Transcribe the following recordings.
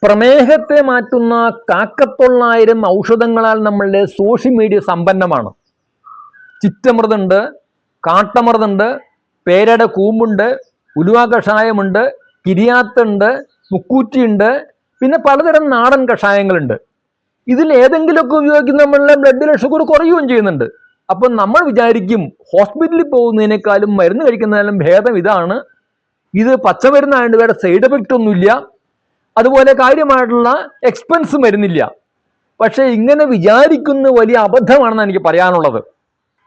പ്രമേഹത്തെ മാറ്റുന്ന കാക്കത്തൊള്ളായിരം ഔഷധങ്ങളാൽ നമ്മളുടെ സോഷ്യൽ മീഡിയ സമ്പന്നമാണ്. ചിറ്റമൃതുണ്ട്, കാട്ടമൃതുണ്ട്, പേരയുടെ കൂമ്പുണ്ട്, ഉലുവ കഷായമുണ്ട്, കിരിയാത്തുണ്ട്, മുക്കൂറ്റിയുണ്ട്, പിന്നെ പലതരം നാടൻ കഷായങ്ങളുണ്ട്. ഇതിൽ ഏതെങ്കിലുമൊക്കെ ഉപയോഗിക്കുന്ന നമ്മളുടെ ബ്ലഡിലെ ഷുഗർ കുറയുകയും ചെയ്യുന്നുണ്ട്. അപ്പം നമ്മൾ വിചാരിക്കും ഹോസ്പിറ്റലിൽ പോകുന്നതിനേക്കാളും മരുന്ന് കഴിക്കുന്നതിനും ഭേദം ഇതാണ്, ഇത് പച്ചമരുന്നായതുകൊണ്ട് വേറെ സൈഡ് എഫക്റ്റ് ഒന്നുമില്ല, അതുപോലെ കാര്യമായിട്ടുള്ള എക്സ്പെൻസും വരുന്നില്ല. പക്ഷേ ഇങ്ങനെ വിചാരിക്കുന്ന വലിയ അബദ്ധമാണെന്ന് എനിക്ക് പറയാനുള്ളത്.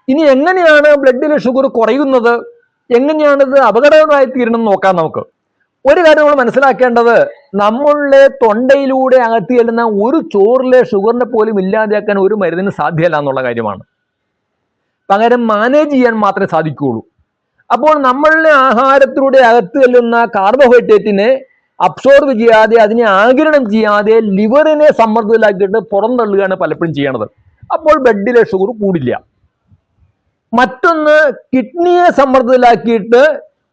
ഇനി എങ്ങനെയാണ് ബ്ലഡിലെ ഷുഗർ കുറയുന്നത്, എങ്ങനെയാണിത് അപകടകരമായി തീരണമെന്ന് നോക്കാം. നമുക്ക് ഒരു കാര്യം നമ്മൾ മനസ്സിലാക്കേണ്ടത്, നമ്മളുടെ തൊണ്ടയിലൂടെ അകത്ത് ചെല്ലുന്ന ഒരു ചോറിലെ ഷുഗറിനെ പോലും ഇല്ലാതെയാക്കാൻ ഒരു മരുന്നിന് സാധ്യമല്ല എന്നുള്ള കാര്യമാണ്. പകരം മാനേജ് ചെയ്യാൻ മാത്രമേ സാധിക്കുകയുള്ളൂ. അപ്പോൾ നമ്മളുടെ ആഹാരത്തിലൂടെ അകത്ത് ചെല്ലുന്ന കാർബോഹൈഡ്രേറ്റിനെ അബ്സോർബ് ചെയ്യാതെ, അതിനെ ആഗിരണം ചെയ്യാതെ ലിവറിനെ സമ്മർദ്ദത്തിലാക്കിയിട്ട് പുറന്തള്ളുകയാണ് പലപ്പോഴും ചെയ്യണത്. അപ്പോൾ ബ്ലഡിലെ ഷുഗർ കൂടില്ല. മറ്റൊന്ന്, കിഡ്നിയെ സമ്മർദ്ദത്തിലാക്കിയിട്ട്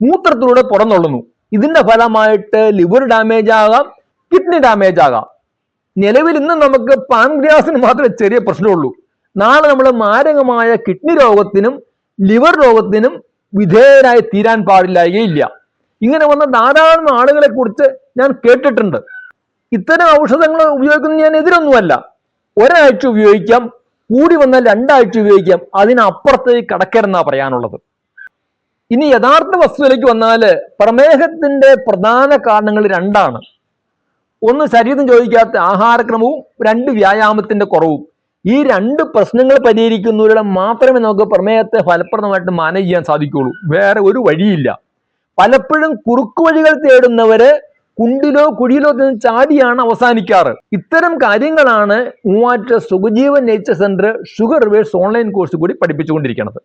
മൂത്രത്തിലൂടെ പുറന്തള്ളുന്നു. ഇതിന്റെ ഫലമായിട്ട് ലിവർ ഡാമേജ് ആകാം, കിഡ്നി ഡാമേജ് ആകാം. നിലവിൽ ഇന്ന് നമുക്ക് പാൻക്രിയാസിന് മാത്രമേ ചെറിയ പ്രശ്നമുള്ളൂ. നാളെ നമ്മൾ മാരകമായ കിഡ്നി രോഗത്തിനും ലിവർ രോഗത്തിനും വിധേയരായി തീരാൻ പാടില്ലായികയില്ല. ഇങ്ങനെ വന്ന ധാരാളം ആളുകളെ കുറിച്ച് ഞാൻ കേട്ടിട്ടുണ്ട്. ഇത്തരം ഔഷധങ്ങൾ ഉപയോഗിക്കുന്നത് ഞാൻ എതിരൊന്നുമല്ല. ഒരാഴ്ച ഉപയോഗിക്കാം, കൂടി വന്നാൽ 2 ആഴ്ച ഉപയോഗിക്കാം, അതിനപ്പുറത്തേക്ക് കടക്കരുതെന്നാ പറയാനുള്ളത്. ഇനി യഥാർത്ഥ വസ്തുവിലേക്ക് വന്നാൽ, പ്രമേഹത്തിന്റെ പ്രധാന കാരണങ്ങൾ 2ആണ്. ഒന്ന്, ശരീരം ചോദിക്കാത്ത ആഹാരക്രമവും, 2 വ്യായാമത്തിന്റെ കുറവും. ഈ 2 പ്രശ്നങ്ങൾ പരിഹരിക്കുന്നവരുടെ മാത്രമേ നമുക്ക് പ്രമേഹത്തെ ഫലപ്രദമായിട്ട് മാനേജ് ചെയ്യാൻ സാധിക്കുകയുള്ളൂ. വേറെ ഒരു വഴിയില്ല. പലപ്പോഴും കുറുക്കു വഴികൾ തേടുന്നവര് കുണ്ടിലോ കുഴിയിലോ ചാടിയാണ് അവസാനിക്കാറ്. ഇത്തരം കാര്യങ്ങളാണ് Muvattupuzha Sukhajeevan nature centre sugar reverse online course കൂടി പഠിപ്പിച്ചുകൊണ്ടിരിക്കുന്നത്.